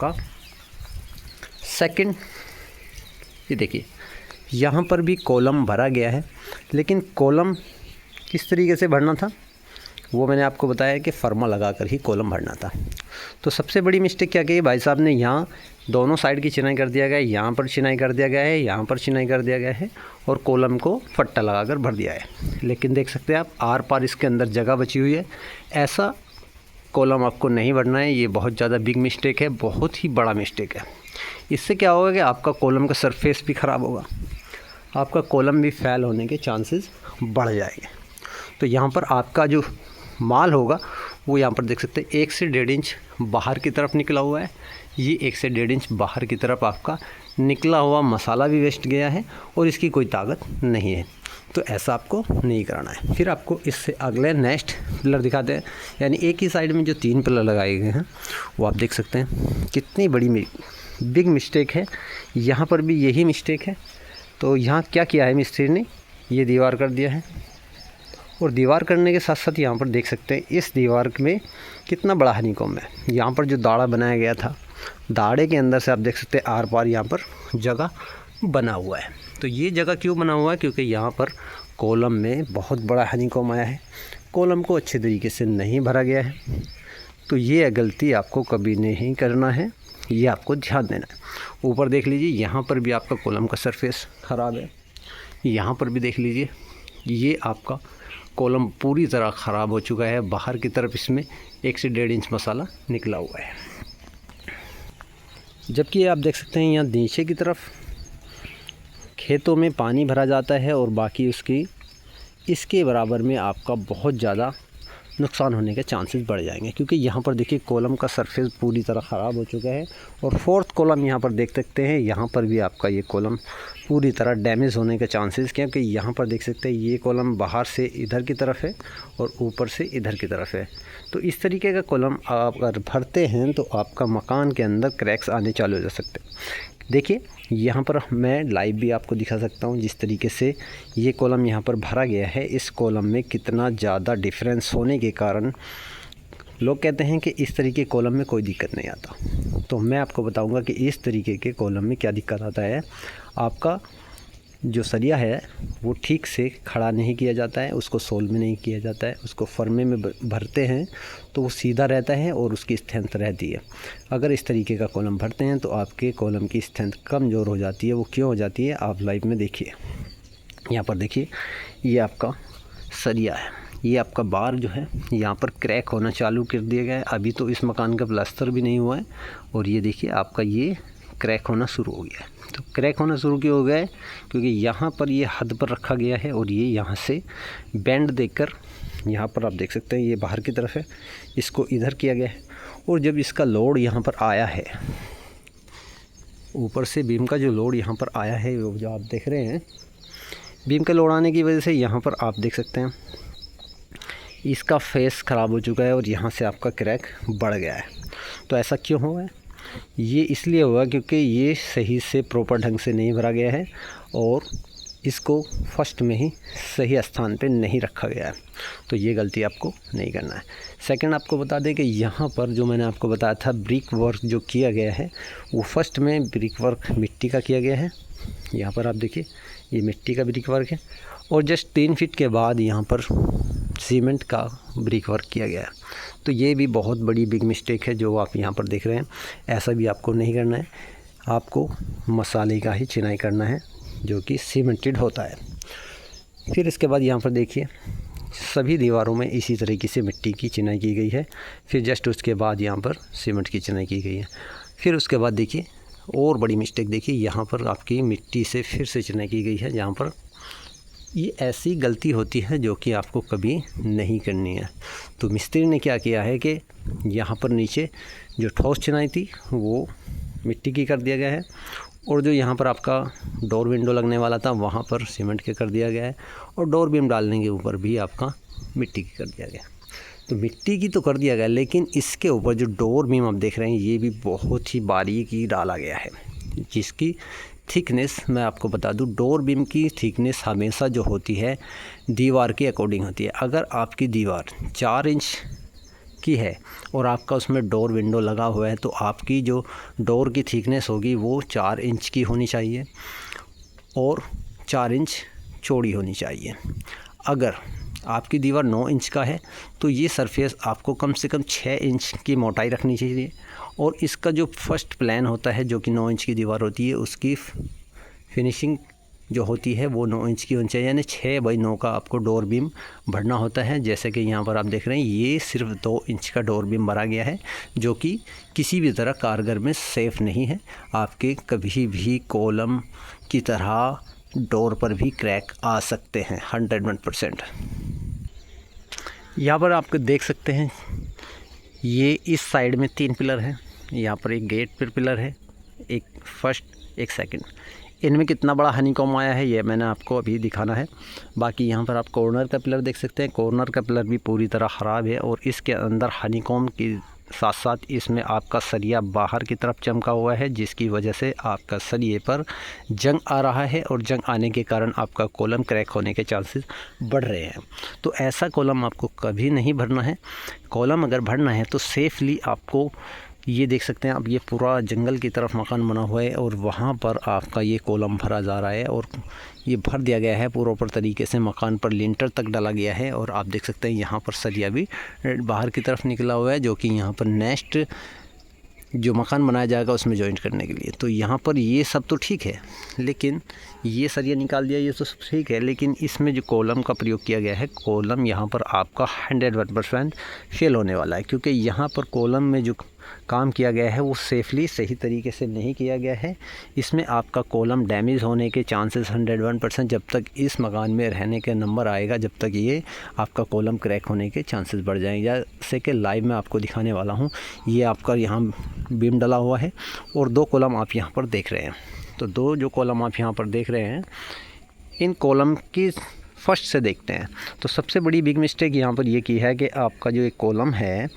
का सेकंड, ये देखिए यहाँ पर भी कॉलम भरा गया है, लेकिन कॉलम किस तरीके से भरना था वो मैंने आपको बताया कि फर्मा लगाकर ही कॉलम भरना था। तो सबसे बड़ी मिस्टेक क्या की भाई साहब ने, यहाँ दोनों साइड की चिनाई कर दिया गया है, यहाँ पर चिनाई कर दिया गया है, यहाँ पर चिनाई कर दिया गया है और कॉलम को फट्टा लगाकर भर दिया है। लेकिन देख सकते हैं आप आर पार इसके अंदर जगह बची हुई है। ऐसा कॉलम आपको नहीं भरना है, ये बहुत ज़्यादा बिग मिस्टेक है, बहुत ही बड़ा मिस्टेक है। इससे क्या होगा कि आपका कॉलम का सरफेस भी ख़राब होगा, आपका कॉलम भी फेल होने के चांसेस बढ़ जाएंगे। तो यहाँ पर आपका जो माल होगा वो यहाँ पर देख सकते हैं 1 से 1.5 इंच बाहर की तरफ निकला हुआ है। ये 1 से 1.5 इंच बाहर की तरफ आपका निकला हुआ मसाला भी वेस्ट गया है और इसकी कोई ताकत नहीं है। तो ऐसा आपको नहीं कराना है। फिर आपको इससे अगले नेक्स्ट पिलर दिखाते हैं, यानी एक ही साइड में जो 3 पिलर लगाए गए हैं वो आप देख सकते हैं कितनी बड़ी बिग मिस्टेक है। यहाँ पर भी यही मिस्टेक है। तो यहाँ क्या किया है मिस्त्री ने, ये दीवार कर दिया है और दीवार करने के साथ साथ यहाँ पर देख सकते हैं इस दीवार में कितना बड़ा हनीकॉम्ब है। यहाँ पर जो दाड़ा बनाया गया था, दाड़े के अंदर से आप देख सकते हैं आर पार यहाँ पर जगह बना हुआ है। तो ये जगह क्यों बना हुआ है, क्योंकि यहाँ पर कॉलम में बहुत बड़ा हनीकॉम्ब आया है, कॉलम को अच्छे तरीके से नहीं भरा गया है। तो ये गलती आपको कभी नहीं करना है, ये आपको ध्यान देना है। ऊपर देख लीजिए यहाँ पर भी आपका कॉलम का सरफेस ख़राब है, यहाँ पर भी देख लीजिए ये आपका कॉलम पूरी तरह ख़राब हो चुका है। बाहर की तरफ इसमें 1 से 1.5 इंच मसाला निकला हुआ है। जबकि आप देख सकते हैं यहाँ नीचे की तरफ खेतों में पानी भरा जाता है और बाकी इसके बराबर में आपका बहुत ज़्यादा नुकसान होने के चांसेस बढ़ जाएंगे, क्योंकि यहाँ पर देखिए कॉलम का सरफेस पूरी तरह ख़राब हो चुका है। और 4th कॉलम यहाँ पर देख सकते हैं, यहाँ पर भी आपका ये कॉलम पूरी तरह डैमेज होने के चांसेस, क्योंकि यहाँ पर देख सकते हैं ये कॉलम बाहर से इधर की तरफ है और ऊपर से इधर की तरफ है। तो इस तरीके का कॉलम आप अगर भरते हैं तो आपका मकान के अंदर क्रैक्स आने चालू हो जा सकते हैं। देखिए यहाँ पर मैं लाइव भी आपको दिखा सकता हूँ जिस तरीके से ये कॉलम यहाँ पर भरा गया है। इस कॉलम में कितना ज़्यादा डिफरेंस होने के कारण लोग कहते हैं कि इस तरीके कॉलम में कोई दिक्कत नहीं आता। तो मैं आपको बताऊंगा कि इस तरीके के कॉलम में क्या दिक्कत आता है। आपका जो सरिया है वो ठीक से खड़ा नहीं किया जाता है, उसको सोल में नहीं किया जाता है, उसको फर्मे में भरते हैं तो वो सीधा रहता है और उसकी स्ट्रेंथ रहती है। अगर इस तरीके का कॉलम भरते हैं तो आपके कॉलम की स्ट्रेंथ कमज़ोर हो जाती है। वो क्यों हो जाती है आप लाइव में देखिए। यहाँ पर देखिए ये आपका सरिया है, ये आपका बार जो है यहाँ पर क्रैक होना चालू कर दिया गया है। अभी तो इस मकान का प्लास्टर भी नहीं हुआ है और ये देखिए आपका ये क्रैक होना शुरू हो गया है। तो क्रैक होना शुरू क्यों हो गया है, क्योंकि यहाँ पर ये हद पर रखा गया है और ये यहाँ से बेंड देकर यहाँ पर आप देख सकते हैं ये बाहर की तरफ है, इसको इधर किया गया है। और जब इसका लोड यहाँ पर आया है, ऊपर से बीम का जो लोड यहाँ पर आया है वो जो आप देख रहे हैं, बीम का लोड आने की वजह से यहाँ पर आप देख सकते हैं इसका फेस ख़राब हो चुका है और यहाँ से आपका क्रैक बढ़ गया है। तो ऐसा क्यों हुआ है, ये इसलिए हुआ क्योंकि ये सही से प्रॉपर ढंग से नहीं भरा गया है और इसको फर्स्ट में ही सही स्थान पे नहीं रखा गया है। तो ये गलती आपको नहीं करना है। सेकंड आपको बता दें कि यहाँ पर जो मैंने आपको बताया था ब्रिक वर्क जो किया गया है वो फर्स्ट में ब्रिक वर्क मिट्टी का किया गया है। यहाँ पर आप देखिए ये मिट्टी का ब्रिक वर्क है और जस्ट 3 फीट के बाद यहाँ पर सीमेंट का ब्रिक वर्क किया गया है। तो ये भी बहुत बड़ी बिग मिस्टेक है जो आप यहाँ पर देख रहे हैं। ऐसा भी आपको नहीं करना है, आपको मसाले का ही चिनाई करना है जो कि सीमेंटेड होता है। फिर इसके बाद यहाँ पर देखिए सभी दीवारों में इसी तरीके से मिट्टी की चिनाई की गई है। फिर जस्ट उसके बाद यहाँ पर सीमेंट की चिनाई की गई है। फिर उसके बाद देखिए और बड़ी मिस्टेक देखिए, यहाँ पर आपकी मिट्टी से फिर से चिनाई की गई है। जहाँ पर ये ऐसी गलती होती है जो कि आपको कभी नहीं करनी है। तो मिस्त्री ने क्या किया है कि यहाँ पर नीचे जो ठोस चिनाई थी वो मिट्टी की कर दिया गया है और जो यहाँ पर आपका डोर विंडो लगने वाला था वहाँ पर सीमेंट के कर दिया गया है और डोर बीम डालने के ऊपर भी आपका मिट्टी की कर दिया गया। तो मिट्टी की तो कर दिया गया, लेकिन इसके ऊपर जो डोर बीम आप देख रहे हैं ये भी बहुत ही बारीकी डाला गया है, जिसकी थिकनेस मैं आपको बता दूं, डोर बीम की थिकनेस हमेशा जो होती है दीवार के अकॉर्डिंग होती है। अगर आपकी दीवार 4 इंच की है और आपका उसमें डोर विंडो लगा हुआ है, तो आपकी जो डोर की थिकनेस होगी वो 4 इंच की होनी चाहिए और 4 इंच चौड़ी होनी चाहिए। अगर आपकी दीवार 9 इंच का है तो ये सरफेस आपको कम से कम 6 इंच की मोटाई रखनी चाहिए और इसका जो फर्स्ट प्लान होता है, जो कि 9 इंच की दीवार होती है, उसकी फिनिशिंग जो होती है वो 9 इंच की होनी चाहिए, यानी 6x9 का आपको डोर बीम भरना होता है। जैसे कि यहाँ पर आप देख रहे हैं, ये सिर्फ 2 इंच का डोर बीम भरा गया है, जो कि किसी भी तरह कारगर में सेफ़ नहीं है। आपके कभी भी कॉलम की तरह डोर पर भी क्रैक आ सकते हैं 101%। यहाँ पर आप देख सकते हैं, ये इस साइड में 3 पिलर हैं, यहाँ पर एक गेट पर पिलर है, एक फर्स्ट एक सेकंड। इनमें कितना बड़ा हनीकॉम आया है ये मैंने आपको अभी दिखाना है। बाकी यहाँ पर आप कॉर्नर का पिलर देख सकते हैं, कॉर्नर का पिलर भी पूरी तरह ख़राब है और इसके अंदर हनीकॉम की साथ साथ इसमें आपका सरिया बाहर की तरफ चमका हुआ है, जिसकी वजह से आपका सरिये पर जंग आ रहा है और जंग आने के कारण आपका कॉलम क्रैक होने के चांसेस बढ़ रहे हैं। तो ऐसा कॉलम आपको कभी नहीं भरना है। कॉलम अगर भरना है तो सेफली आपको, ये देख सकते हैं आप, ये पूरा जंगल की तरफ मकान बना हुआ है और वहाँ पर आपका ये कॉलम भरा जा रहा है और ये भर दिया गया है प्रॉपर तरीके से, मकान पर लिंटर तक डाला गया है और आप देख सकते हैं यहाँ पर सरिया भी बाहर की तरफ निकला हुआ है, जो कि यहाँ पर नेक्स्ट जो मकान बनाया जाएगा उसमें जॉइंट करने के लिए। तो यहाँ पर ये सब तो ठीक है, लेकिन ये सरिया निकाल दिया, ये तो सब ठीक है, लेकिन इसमें जो कॉलम का प्रयोग किया गया है, कॉलम यहाँ पर आपका 101% फेल होने वाला है, क्योंकि यहाँ पर कॉलम में जो काम किया गया है वो सेफली सही तरीके से नहीं किया गया है। इसमें आपका कॉलम डैमेज होने के चांसेस 101%, जब तक इस मकान में रहने के नंबर आएगा जब तक ये आपका कॉलम क्रैक होने के चांसेस बढ़ जाएंगे। जैसे कि लाइव में आपको दिखाने वाला हूँ, ये आपका यहाँ बीम डला हुआ है और 2 कॉलम आप यहाँ पर देख रहे हैं। तो 2 जो कॉलम आप यहाँ पर देख रहे हैं, इन कॉलम की फर्स्ट से देखते हैं। तो सबसे बड़ी बिग मिस्टेक यहाँ पर ये की है कि आपका जो एक कॉलम है,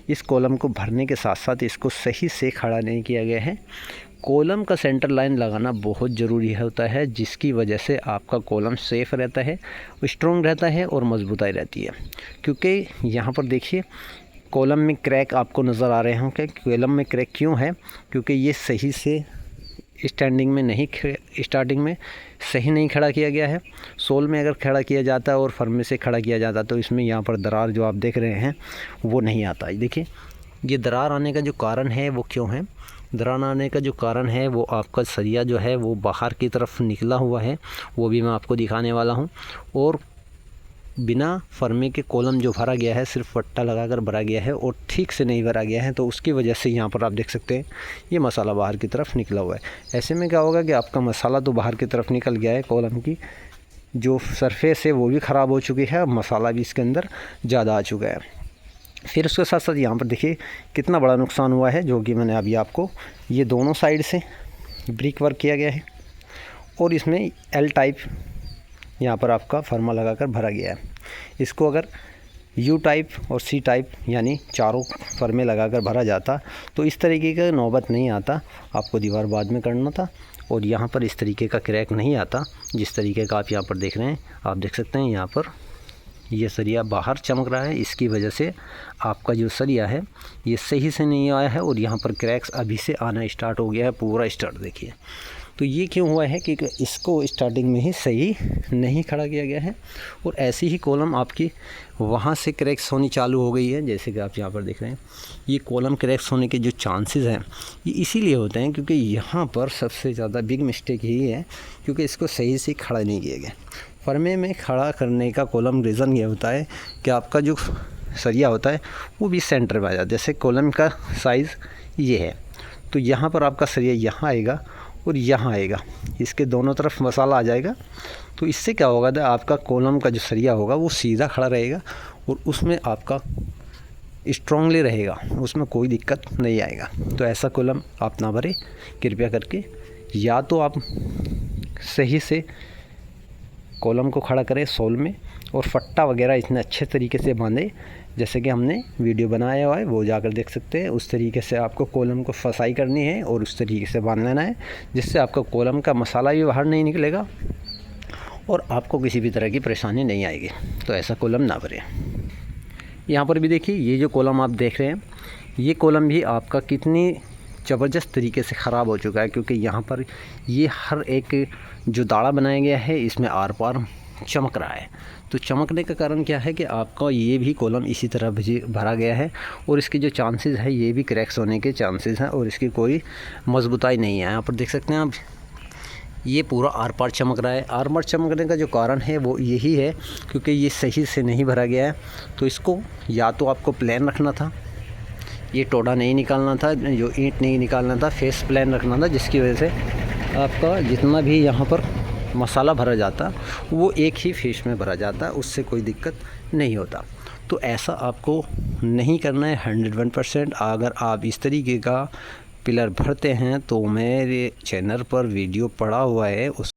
इस कॉलम को भरने के साथ साथ इसको सही से खड़ा नहीं किया गया है। कॉलम का सेंटर लाइन लगाना बहुत ज़रूरी होता है, जिसकी वजह से आपका कॉलम सेफ़ रहता है, स्ट्रॉन्ग रहता है और मजबूताई रहती है। क्योंकि यहाँ पर देखिए, कॉलम में क्रैक आपको नज़र आ रहे होंगे। कॉलम में क्रैक क्यों है? क्योंकि ये सही से स्टैंडिंग में नहीं, स्टार्टिंग में सही नहीं खड़ा किया गया है। सोल में अगर खड़ा किया जाता है और फर्म में से खड़ा किया जाता तो इसमें यहाँ पर दरार जो आप देख रहे हैं वो नहीं आता। देखिए, ये दरार आने का जो कारण है वो क्यों है? दरार आने का जो कारण है वो आपका सरिया जो है वो बाहर की तरफ निकला हुआ है, वो भी मैं आपको दिखाने वाला हूँ। और बिना फर्मे के कॉलम जो भरा गया है, सिर्फ पट्टा लगाकर भरा गया है और ठीक से नहीं भरा गया है, तो उसकी वजह से यहाँ पर आप देख सकते हैं ये मसाला बाहर की तरफ निकला हुआ है। ऐसे में क्या होगा कि आपका मसाला तो बाहर की तरफ निकल गया है, कॉलम की जो सरफेस है वो भी ख़राब हो चुकी है, मसाला भी इसके अंदर ज़्यादा आ चुका है। फिर उसके साथ साथ यहाँ पर देखिए कितना बड़ा नुकसान हुआ है, जो कि मैंने अभी आपको, ये दोनों साइड से ब्रिक वर्क किया गया है और इसमें एल टाइप यहाँ पर आपका फर्मा लगाकर भरा गया है। इसको अगर यू टाइप और सी टाइप यानी चारों फर्मे लगाकर भरा जाता तो इस तरीके का नौबत नहीं आता, आपको दीवार बाद में करना था और यहाँ पर इस तरीके का क्रैक नहीं आता जिस तरीके का आप यहाँ पर देख रहे हैं। आप देख सकते हैं यहाँ पर ये सरिया बाहर चमक रहा है, इसकी वजह से आपका जो सरिया है ये सही से नहीं आया है और यहाँ पर क्रैक्स अभी से आना स्टार्ट हो गया है, पूरा स्टार्ट देखिए। तो ये क्यों हुआ है कि इसको स्टार्टिंग में ही सही नहीं खड़ा किया गया है और ऐसी ही कॉलम आपकी वहाँ से क्रैक्स होनी चालू हो गई है। जैसे कि आप यहाँ पर देख रहे हैं, ये कॉलम क्रैक्स होने के जो चांसेस हैं ये इसीलिए होते हैं क्योंकि यहाँ पर सबसे ज़्यादा बिग मिस्टेक यही है क्योंकि इसको सही से खड़ा नहीं किया गया। फर्मे में खड़ा करने का कॉलम रीज़न ये होता है कि आपका जो सरिया होता है वो भी सेंटर में आ जाता है। जैसे कॉलम का साइज़ ये है तो यहाँ पर आपका सरिया यहाँ आएगा और यहाँ आएगा, इसके दोनों तरफ मसाला आ जाएगा। तो इससे क्या होगा तो आपका कॉलम का जो सरिया होगा वो सीधा खड़ा रहेगा और उसमें आपका स्ट्रांगली रहेगा, उसमें कोई दिक्कत नहीं आएगा। तो ऐसा कॉलम आप ना भरें कृपया करके। या तो आप सही से कॉलम को खड़ा करें सोल में और फट्टा वगैरह इतने अच्छे तरीके से बांधे जैसे कि हमने वीडियो बनाया हुआ है, वो जाकर देख सकते हैं। उस तरीके से आपको कॉलम को फसाई करनी है और उस तरीके से बांध लेना है जिससे आपका कॉलम का मसाला भी बाहर नहीं निकलेगा और आपको किसी भी तरह की परेशानी नहीं आएगी। तो ऐसा कॉलम ना भरें। यहाँ पर भी देखिए ये जो कॉलम आप देख रहे हैं, ये कॉलम भी आपका कितनी ज़बरदस्त तरीके से ख़राब हो चुका है, क्योंकि यहाँ पर ये हर एक जो दाड़ा बनाया गया है इसमें आर पार चमक रहा है। तो चमकने का कारण क्या है कि आपका ये भी कॉलम इसी तरह भरा गया है और इसके जो चांसेस है ये भी क्रैक्स होने के चांसेस हैं और इसकी कोई मजबूताई नहीं है। यहाँ पर देख सकते हैं आप, ये पूरा आर पार चमक रहा है। आर पार चमकने का जो कारण है वो यही है क्योंकि ये सही से नहीं भरा गया है। तो इसको या तो आपको प्लेन रखना था, ये टोड़ा नहीं निकालना था, जो ईंट नहीं निकालना था, फेस प्लेन रखना था, जिसकी वजह से आपका जितना भी यहाँ पर मसाला भरा जाता वो एक ही फेस में भरा जाता, उससे कोई दिक्कत नहीं होता। तो ऐसा आपको नहीं करना है 101%। अगर आप इस तरीके का पिलर भरते हैं तो मेरे चैनल पर वीडियो पड़ा हुआ है, उस